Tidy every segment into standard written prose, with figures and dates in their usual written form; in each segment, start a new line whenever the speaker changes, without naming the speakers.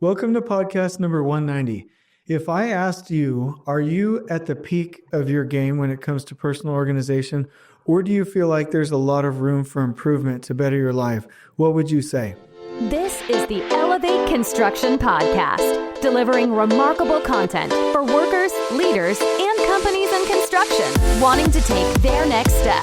Welcome to podcast number 190. If I asked you, are you at the peak of your game when it comes to personal organization, or do you feel like there's a lot of room for improvement to better your life? What would you say?
This is the Elevate Construction Podcast, delivering remarkable content for workers, leaders, and companies in construction wanting to take their next step.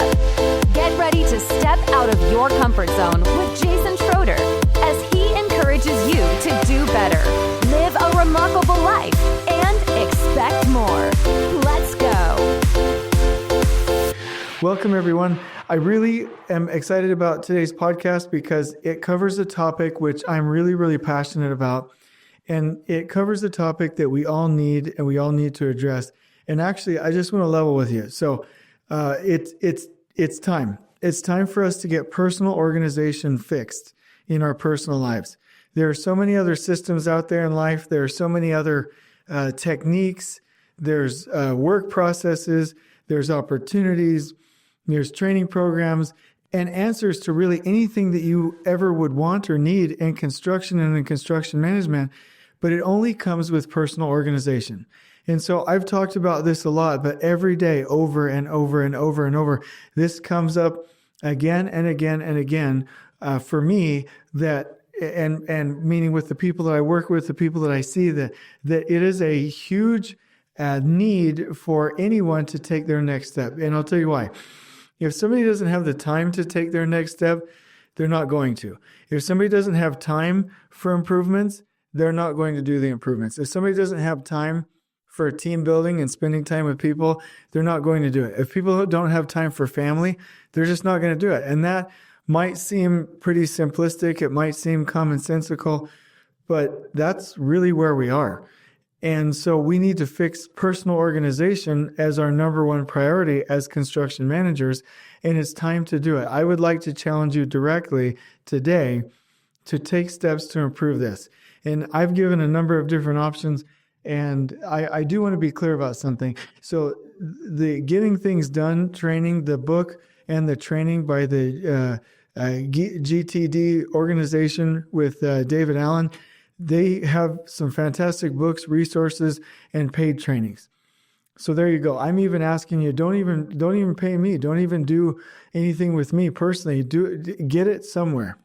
Get ready to step out of your comfort zone with Jason Schroeder as he encourages you to do better, live a remarkable life, and expect more. Let's go.
Welcome, everyone. I really am excited about today's podcast because it covers a topic which I'm really passionate about. And it covers a topic that we all need and we all need to address. And actually, I just want to level with you. So it's time. It's time for us to get personal organization fixed in our personal lives. There are so many other systems out there in life. There are so many other techniques. There's work processes. There's opportunities. There's training programs and answers to really anything that you ever would want or need in construction and in construction management, but it only comes with personal organization. And so I've talked about this a lot, but every day over and over and over and over, this comes up again and again and again for me that, and meaning with the people that I work with, the people that I see, that it is a huge need for anyone to take their next step. And I'll tell you why. If somebody doesn't have the time to take their next step, they're not going to. If somebody doesn't have time for improvements, they're not going to do the improvements. If somebody doesn't have time for team building and spending time with people, they're not going to do it. If people don't have time for family, they're just not going to do it. And that might seem pretty simplistic. It might seem commonsensical, but that's really where we are. And so we need to fix personal organization as our number one priority as construction managers, and it's time to do it. I would like to challenge you directly today to take steps to improve this. And I've given a number of different options, and I do want to be clear about something. So the Getting Things Done training, the book and the training by the GTD organization with David Allen, they have some fantastic books, resources, and paid trainings. So there you go. I'm even asking you, don't even pay me. Don't even do anything with me personally. Get it somewhere.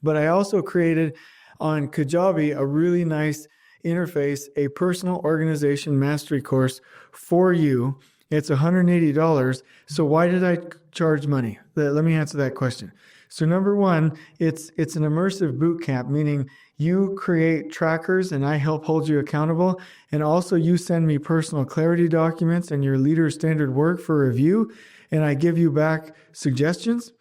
But I also created on Kajabi a really nice interface, a personal organization mastery course for you. It's $180. So why did I charge money? Let me answer that question. So number one, it's an immersive boot camp, meaning you create trackers and I help hold you accountable. And also you send me personal clarity documents and your leader standard work for review. And I give you back suggestions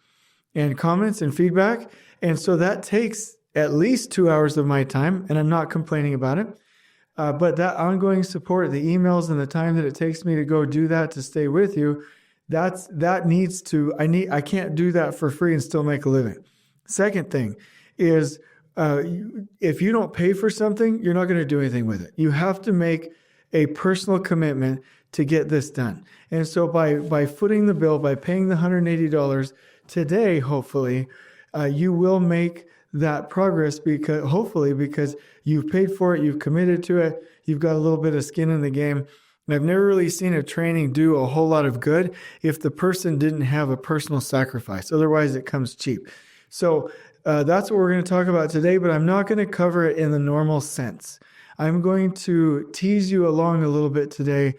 and comments and feedback. And so that takes at least 2 hours of my time, and I'm not complaining about it. But that ongoing support, the emails and the time that it takes me to go do that to stay with you, I can't do that for free and still make a living. Second thing is, if you don't pay for something, you're not going to do anything with it. You have to make a personal commitment to get this done. And so by footing the bill, by paying the $180 today, hopefully, you will make that progress because you've paid for it, you've committed to it, you've got a little bit of skin in the game. And I've never really seen a training do a whole lot of good if the person didn't have a personal sacrifice. Otherwise, it comes cheap. So that's what we're going to talk about today, but I'm not going to cover it in the normal sense. I'm going to tease you along a little bit today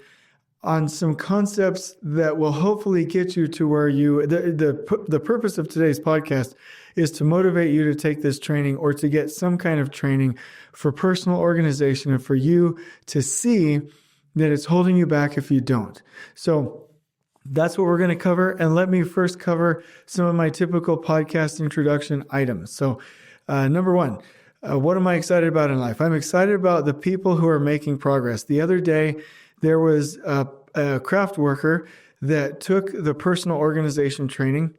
on some concepts that will hopefully get you to where the purpose of today's podcast is to motivate you to take this training or to get some kind of training for personal organization and for you to see that it's holding you back if you don't. So that's what we're going to cover. And let me first cover some of my typical podcast introduction items. So number one, what am I excited about in life? I'm excited about the people who are making progress. The other day, there was a craft worker that took the personal organization training,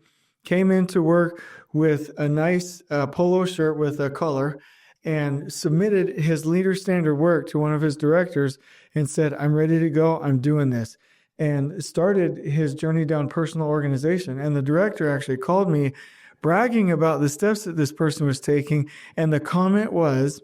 came into work with a nice polo shirt with a collar, and submitted his leader standard work to one of his directors and said, I'm ready to go. I'm doing this. And started his journey down personal organization. And the director actually called me bragging about the steps that this person was taking. And the comment was,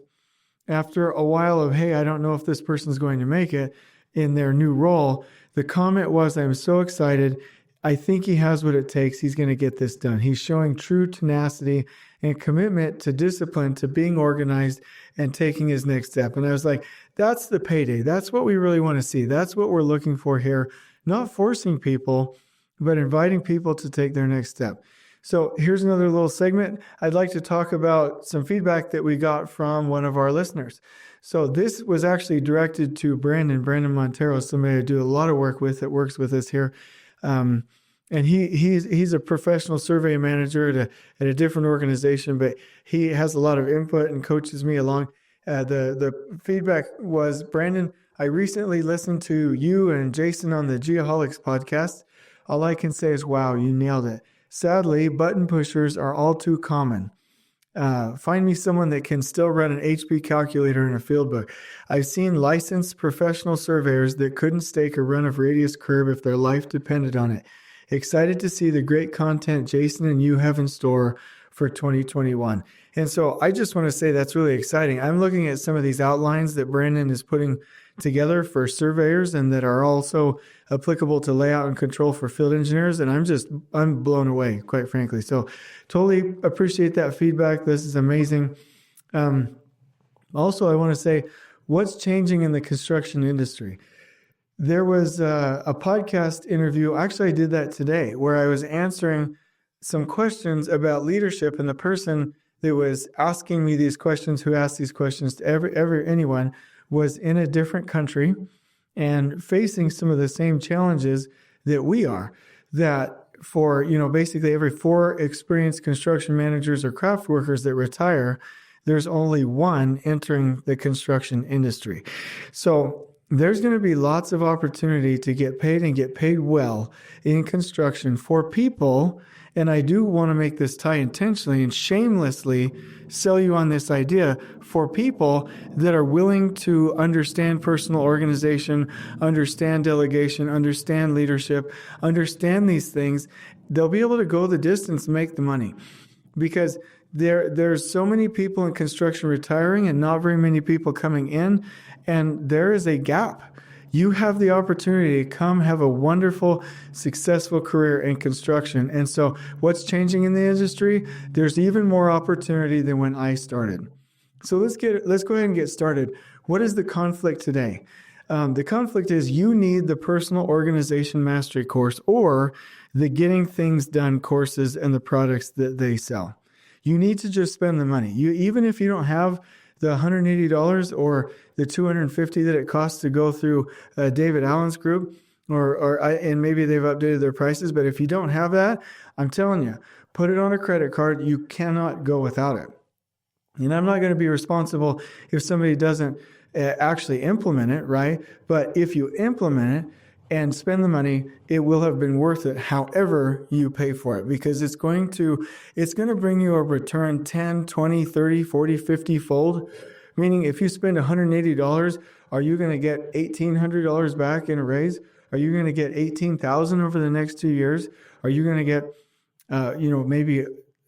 after a while of, hey, I don't know if this person's going to make it in their new role, the comment was, I'm so excited. I think he has what it takes. He's going to get this done. He's showing true tenacity and commitment to discipline, to being organized and taking his next step. And I was like, that's the payday. That's what we really want to see. That's what we're looking for here. Not forcing people, but inviting people to take their next step. So here's another little segment. I'd like to talk about some feedback that we got from one of our listeners. So this was actually directed to Brandon Montero, somebody I do a lot of work with that works with us here. And he's a professional survey manager at a different organization, but he has a lot of input and coaches me along. The feedback was, Brandon, I recently listened to you and Jason on the Geoholics podcast. All I can say is, wow, you nailed it. Sadly, button pushers are all too common. Find me someone that can still run an HP calculator in a field book. I've seen licensed professional surveyors that couldn't stake a run of radius curve if their life depended on it. Excited to see the great content Jason and you have in store for 2021. And so I just want to say that's really exciting. I'm looking at some of these outlines that Brandon is putting together for surveyors and that are also applicable to layout and control for field engineers. And I'm blown away, quite frankly. So totally appreciate that feedback. This is amazing. Also, I want to say, what's changing in the construction industry? There was a podcast interview. Actually, I did that today where I was answering some questions about leadership, and the person that was asking me these questions, who asked these questions to anyone, was in a different country and facing some of the same challenges that we are. That for, basically every 4 experienced construction managers or craft workers that retire, there's only 1 entering the construction industry. So there's going to be lots of opportunity to get paid and get paid well in construction for people. And I do want to make this tie intentionally and shamelessly sell you on this idea for people that are willing to understand personal organization, understand delegation, understand leadership, understand these things. They'll be able to go the distance and make the money, because there's so many people in construction retiring and not very many people coming in, and there is a gap. You have the opportunity to come have a wonderful, successful career in construction. And so what's changing in the industry? There's even more opportunity than when I started. So let's go ahead and get started. What is the conflict today? The conflict is you need the personal organization mastery course or the getting things done courses and the products that they sell. You need to just spend the money. Even if you don't have the $180 or the $250 that it costs to go through David Allen's group, and maybe they've updated their prices, but if you don't have that, I'm telling you, put it on a credit card. You cannot go without it. And I'm not going to be responsible if somebody doesn't actually implement it, right? But if you implement it and spend the money, it will have been worth it however you pay for it, because it's going to bring you a return 10, 20, 30, 40, 50 fold. Meaning if you spend $180, are you going to get $1,800 back in a raise? Are you going to get $18,000 over the next 2 years? Are you going to get, maybe,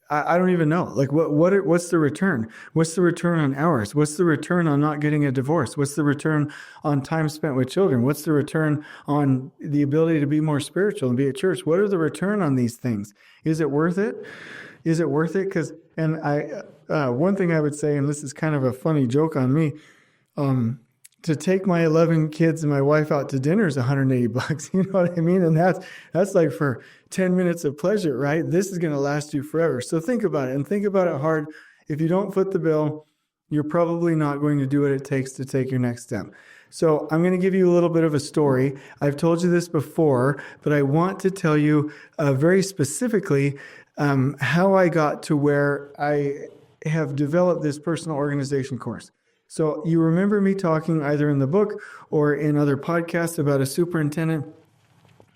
I don't even know. Like what's the return? What's the return on hours? What's the return on not getting a divorce? What's the return on time spent with children? What's the return on the ability to be more spiritual and be at church? What are the return on these things? Is it worth it? Is it worth it? One thing I would say, and this is kind of a funny joke on me, to take my 11 kids and my wife out to dinner is $180. You know what I mean? And that's like for 10 minutes of pleasure, right? This is going to last you forever. So think about it, and think about it hard. If you don't foot the bill, you're probably not going to do what it takes to take your next step. So I'm going to give you a little bit of a story. I've told you this before, but I want to tell you very specifically how I got to where I have developed this personal organization course. So you remember me talking either in the book or in other podcasts about a superintendent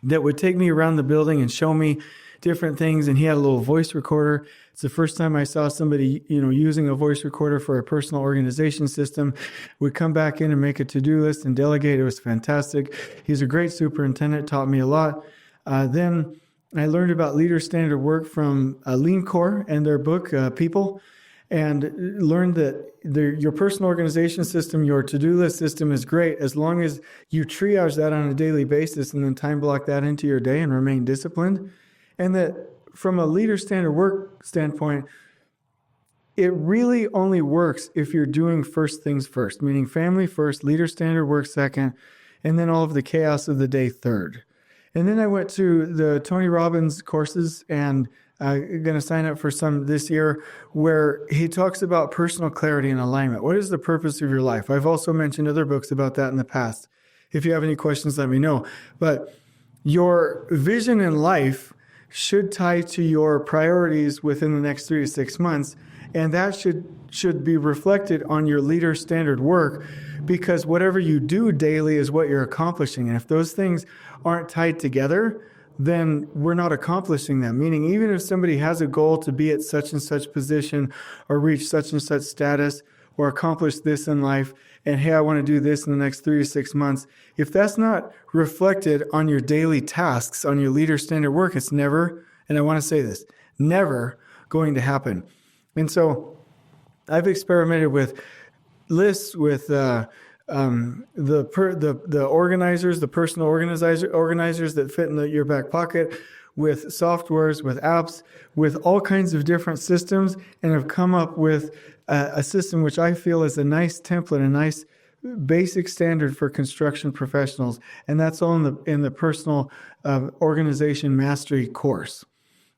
that would take me around the building and show me different things, and he had a little voice recorder. It's the first time I saw somebody, using a voice recorder for a personal organization system. Would come back in and make a to-do list and delegate. It was fantastic. He's a great superintendent, taught me a lot. Then I learned about leader standard work from Lean Core and their book, People. and learned that your personal organization system, your to-do list system is great as long as you triage that on a daily basis and then time block that into your day and remain disciplined. And that from a leader standard work standpoint, it really only works if you're doing first things first, meaning family first, leader standard work second, and then all of the chaos of the day third. And then I went to the Tony Robbins courses, and I'm going to sign up for some this year, where he talks about personal clarity and alignment. What is the purpose of your life? I've also mentioned other books about that in the past. If you have any questions, let me know. But your vision in life should tie to your priorities within the next 3 to 6 months. And that should be reflected on your leader standard work, because whatever you do daily is what you're accomplishing. And if those things aren't tied together, then we're not accomplishing them. Meaning, even if somebody has a goal to be at such and such position or reach such and such status or accomplish this in life, and hey, I want to do this in the next 3 to 6 months, if that's not reflected on your daily tasks, on your leader standard work, it's never, and I want to say this, never going to happen. And so I've experimented with lists, with the organizers, the personal organizers that fit in your back pocket, with softwares, with apps, with all kinds of different systems, and have come up with a system which I feel is a nice template, a nice basic standard for construction professionals. And that's all in the personal organization mastery course.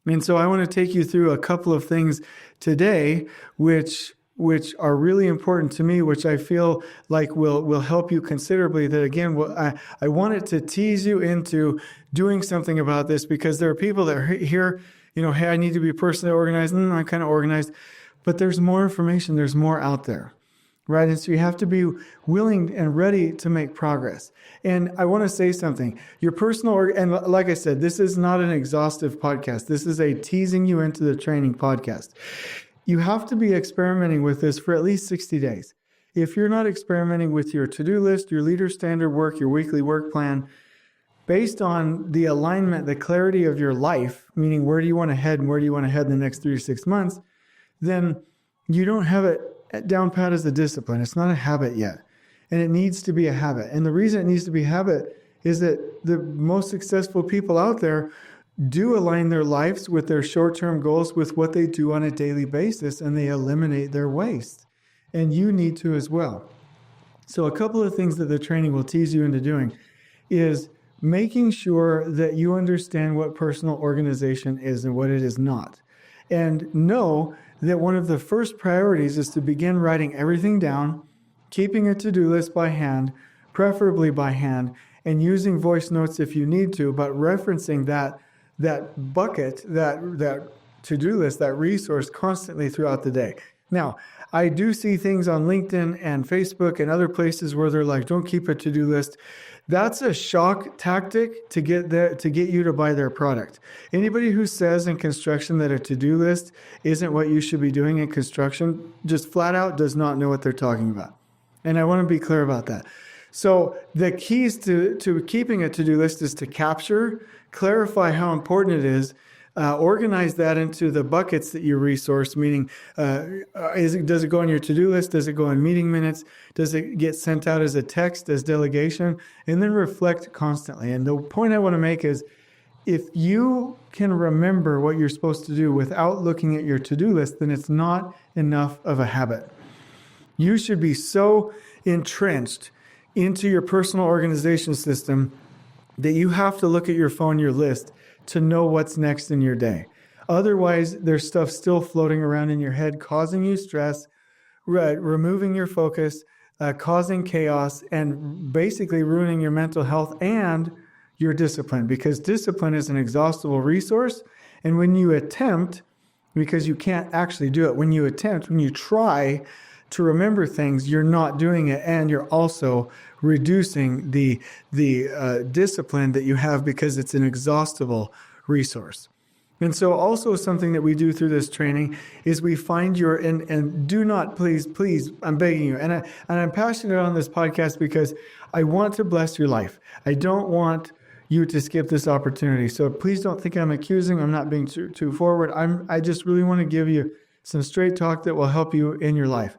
And so I want to take you through a couple of things today, which are really important to me, which I feel like will help you considerably. That again, I wanted to tease you into doing something about this, because there are people that are here, hey, I need to be personally organized. I'm kind of organized, but there's more information. There's more out there, right? And so you have to be willing and ready to make progress. And I want to say something. Your personal, and like I said, this is not an exhaustive podcast. This is a teasing you into the training podcast. You have to be experimenting with this for at least 60 days. If you're not experimenting with your to-do list, your leader standard work, your weekly work plan, based on the alignment, the clarity of your life, meaning where do you want to head and where do you want to head in the next 3 to 6 months, then you don't have it down pat as a discipline. It's not a habit yet. And it needs to be a habit. And the reason it needs to be a habit is that the most successful people out there do align their lives with their short-term goals with what they do on a daily basis, and they eliminate their waste. And you need to as well. So a couple of things that the training will tease you into doing is making sure that you understand what personal organization is and what it is not. And know that one of the first priorities is to begin writing everything down, keeping a to-do list by hand, preferably by hand, and using voice notes if you need to, but referencing that bucket, that to-do list, that resource constantly throughout the day. Now, I do see things on LinkedIn and Facebook and other places where they're like, don't keep a to-do list. That's a shock tactic to get you to buy their product. Anybody who says in construction that a to-do list isn't what you should be doing in construction just flat out does not know what they're talking about. And I want to be clear about that. So the keys to keeping a to-do list is to capture, clarify how important it is, organize that into the buckets that you resource, meaning does it go on your to-do list? Does it go in meeting minutes? Does it get sent out as a text, as delegation? And then reflect constantly. And the point I want to make is, if you can remember what you're supposed to do without looking at your to-do list, then it's not enough of a habit. You should be so entrenched into your personal organization system that you have to look at your phone, your list, to know what's next in your day. Otherwise, there's stuff still floating around in your head, causing you stress, removing your focus, causing chaos, and basically ruining your mental health and your discipline, because discipline is an exhaustible resource. And when you attempt, because you can't actually do it, when you try to remember things, you're not doing it, and you're also reducing the discipline that you have, because it's an exhaustible resource. And so also something that we do through this training is we find and do not, please, I'm begging you, and I'm passionate on this podcast because I want to bless your life. I don't want you to skip this opportunity. So please don't think I'm accusing. I'm not being too forward. I just really want to give you some straight talk that will help you in your life.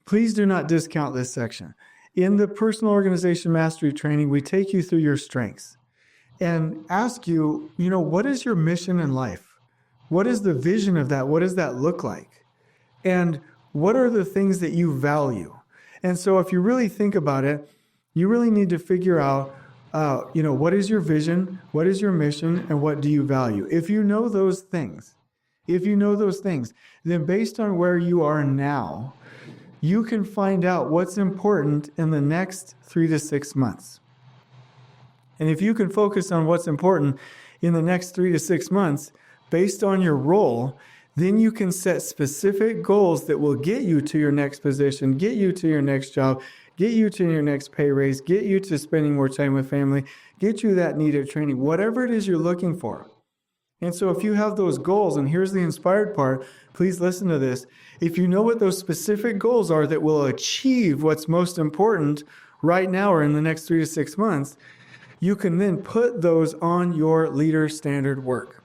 Please do not discount this section. In the personal organization mastery training, we take you through your strengths and ask you, what is your mission in life? What is the vision of that? What does that look like? And what are the things that you value? And so if you really think about it, you really need to figure out, what is your vision? What is your mission? And what do you value? If you know those things, then based on where you are now, you can find out what's important in the next 3 to 6 months. And if you can focus on what's important in the next 3 to 6 months, based on your role, then you can set specific goals that will get you to your next position, get you to your next job, get you to your next pay raise, get you to spending more time with family, get you that needed training, whatever it is you're looking for. And so if you have those goals, and here's the inspired part, please listen to this. If you know what those specific goals are that will achieve what's most important right now or in the next 3 to 6 months, you can then put those on your leader standard work.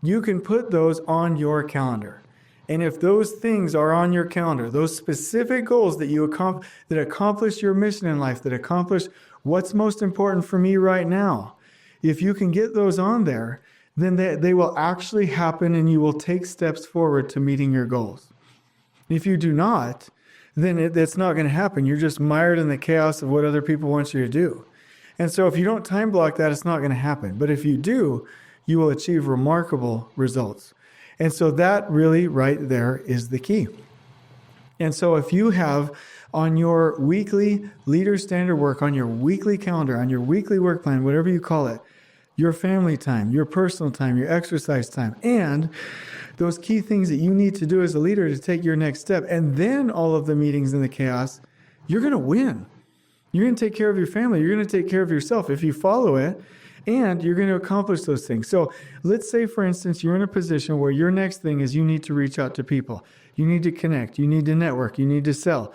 You can put those on your calendar. And if those things are on your calendar, those specific goals that that accomplish your mission in life, that accomplish what's most important for me right now, if you can get those on there, then they will actually happen and you will take steps forward to meeting your goals. If you do not, then it's not going to happen. You're just mired in the chaos of what other people want you to do. And so if you don't time block that, it's not going to happen. But if you do, you will achieve remarkable results. And so that really right there is the key. And so if you have on your weekly leader standard work, on your weekly calendar, on your weekly work plan, whatever you call it, your family time, your personal time, your exercise time, and those key things that you need to do as a leader to take your next step, and then all of the meetings in the chaos, you're going to win. You're going to take care of your family. You're going to take care of yourself if you follow it, and you're going to accomplish those things. So let's say, for instance, you're in a position where your next thing is you need to reach out to people. You need to connect. You need to network. You need to sell.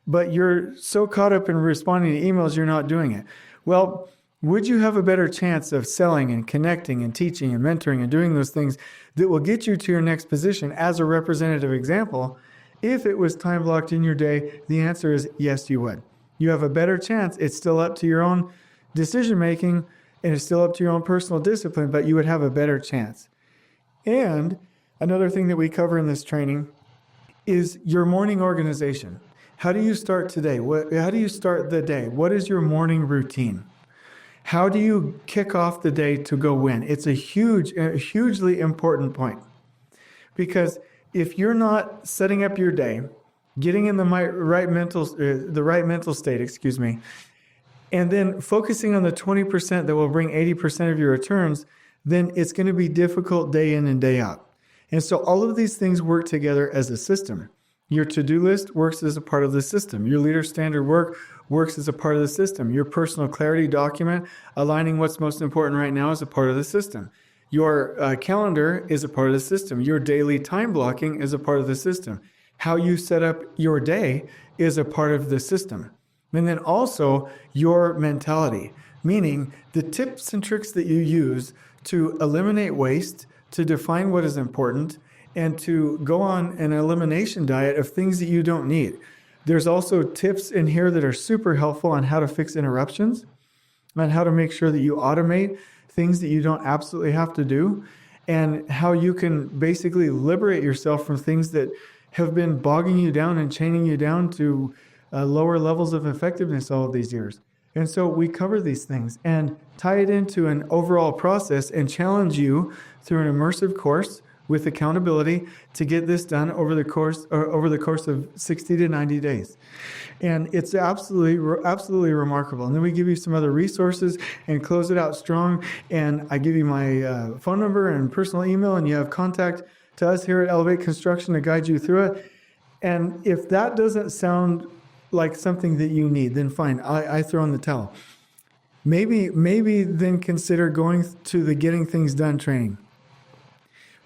But you're so caught up in responding to emails, you're not doing it. Well, would you have a better chance of selling and connecting and teaching and mentoring and doing those things that will get you to your next position as a representative example? If it was time blocked in your day, the answer is yes, you would. You have a better chance. It's still up to your own decision making and it's still up to your own personal discipline, but you would have a better chance. And another thing that we cover in this training is your morning organization. How do you start today? How do you start the day? What is your morning routine? How do you kick off the day to go win? It's a hugely important point, because if you're not setting up your day, getting in the right mental state, and then focusing on the 20% that will bring 80% of your returns, then it's going to be difficult day in and day out. And so all of these things work together as a system. Your to-do list works as a part of the system. Your leader standard work works as a part of the system. Your personal clarity document, aligning what's most important right now, is a part of the system. Your calendar is a part of the system. Your daily time blocking is a part of the system. How you set up your day is a part of the system. And then also your mentality, meaning the tips and tricks that you use to eliminate waste, to define what is important, and to go on an elimination diet of things that you don't need. There's also tips in here that are super helpful on how to fix interruptions, on how to make sure that you automate things that you don't absolutely have to do, and how you can basically liberate yourself from things that have been bogging you down and chaining you down to lower levels of effectiveness all of these years. And so we cover these things and tie it into an overall process and challenge you through an immersive course with accountability to get this done over the course of 60 to 90 days. And it's absolutely remarkable. And then we give you some other resources and close it out strong. And I give you my phone number and personal email, and you have contact to us here at Elevate Construction to guide you through it. And if that doesn't sound like something that you need, then fine, I throw in the towel. Maybe then consider going to the Getting Things Done training.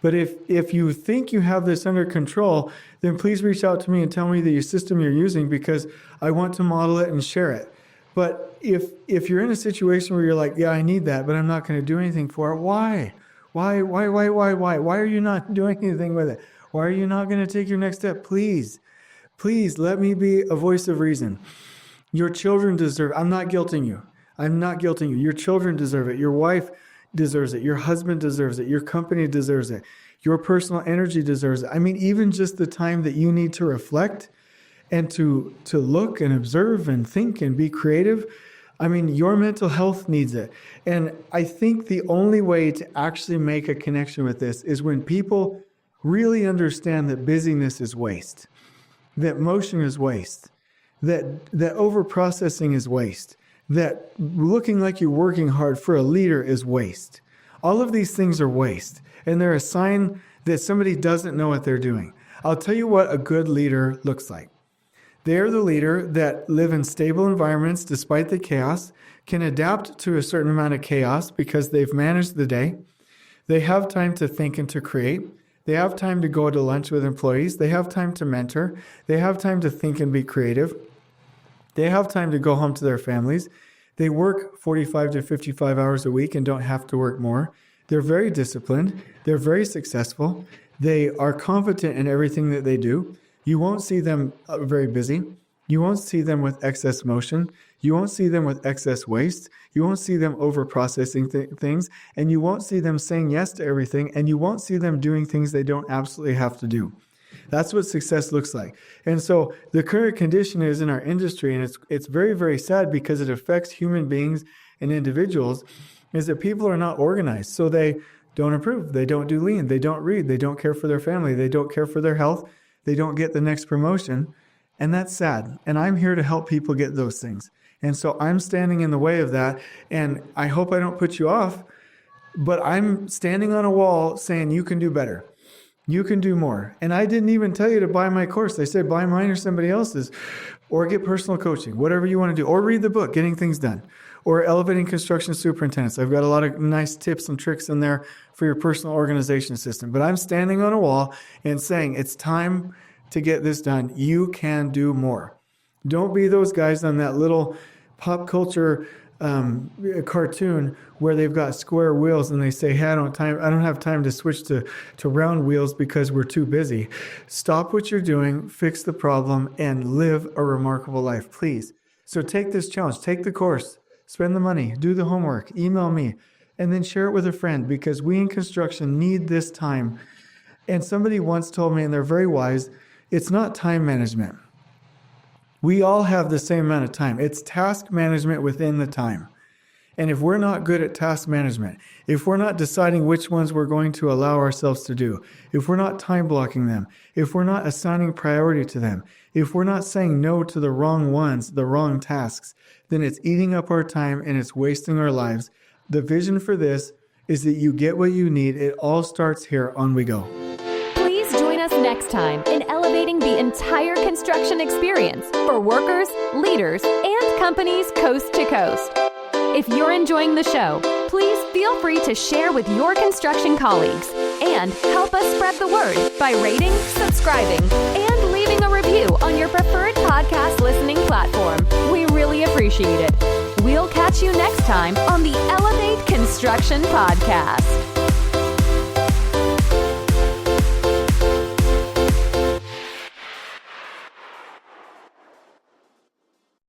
But if you think you have this under control, then please reach out to me and tell me the system you're using, because I want to model it and share it. But if you're in a situation where you're like, yeah, I need that, but I'm not going to do anything for it, why? Why are you not doing anything with it? Why are you not going to take your next step? Please let me be a voice of reason. Your children deserve, I'm not guilting you. Your children deserve it. Your wife deserves it. Your husband deserves it. Your company deserves it. Your personal energy deserves it. I mean, even just the time that you need to reflect and to look and observe and think and be creative. I mean, your mental health needs it. And I think the only way to actually make a connection with this is when people really understand that busyness is waste, that motion is waste, that over-processing is waste, that looking like you're working hard for a leader is waste. All of these things are waste, and they're a sign that somebody doesn't know what they're doing. I'll tell you what a good leader looks like. They're the leader that live in stable environments despite the chaos, can adapt to a certain amount of chaos because they've managed the day. They have time to think and to create. They have time to go to lunch with employees. They have time to mentor. They have time to think and be creative. They have time to go home to their families. They work 45 to 55 hours a week and don't have to work more. They're very disciplined. They're very successful. They are competent in everything that they do. You won't see them very busy. You won't see them with excess motion. You won't see them with excess waste. You won't see them over-processing things. And you won't see them saying yes to everything. And you won't see them doing things they don't absolutely have to do. That's what success looks like. And so the current condition is in our industry, and it's very, very sad because it affects human beings and individuals, is that people are not organized. So they don't improve. They don't do lean. They don't read. They don't care for their family. They don't care for their health. They don't get the next promotion. And that's sad. And I'm here to help people get those things. And so I'm standing in the way of that. And I hope I don't put you off, but I'm standing on a wall saying you can do better. You can do more. And I didn't even tell you to buy my course. I said buy mine or somebody else's, or get personal coaching, whatever you want to do, or read the book, Getting Things Done, or Elevating Construction Superintendents. I've got a lot of nice tips and tricks in there for your personal organization system. But I'm standing on a wall and saying it's time to get this done. You can do more. Don't be those guys on that little pop culture cartoon where they've got square wheels and they say, hey, I don't have time to switch to round wheels because we're too busy. Stop what you're doing, fix the problem, and live a remarkable life, please. So take this challenge, take the course, spend the money, do the homework, email me, and then share it with a friend, because we in construction need this time. And somebody once told me, and they're very wise, it's not time management. We all have the same amount of time. It's task management within the time. And if we're not good at task management, if we're not deciding which ones we're going to allow ourselves to do, if we're not time blocking them, if we're not assigning priority to them, if we're not saying no to the wrong ones, the wrong tasks, then it's eating up our time and it's wasting our lives. The vision for this is that you get what you need. It all starts here on We Go.
Please join us next time in elevating the entire construction experience for workers, leaders, and companies coast to coast. If you're enjoying the show, please feel free to share with your construction colleagues and help us spread the word by rating, subscribing, and leaving a review on your preferred podcast listening platform. We really appreciate it. We'll catch you next time on the Elevate Construction Podcast.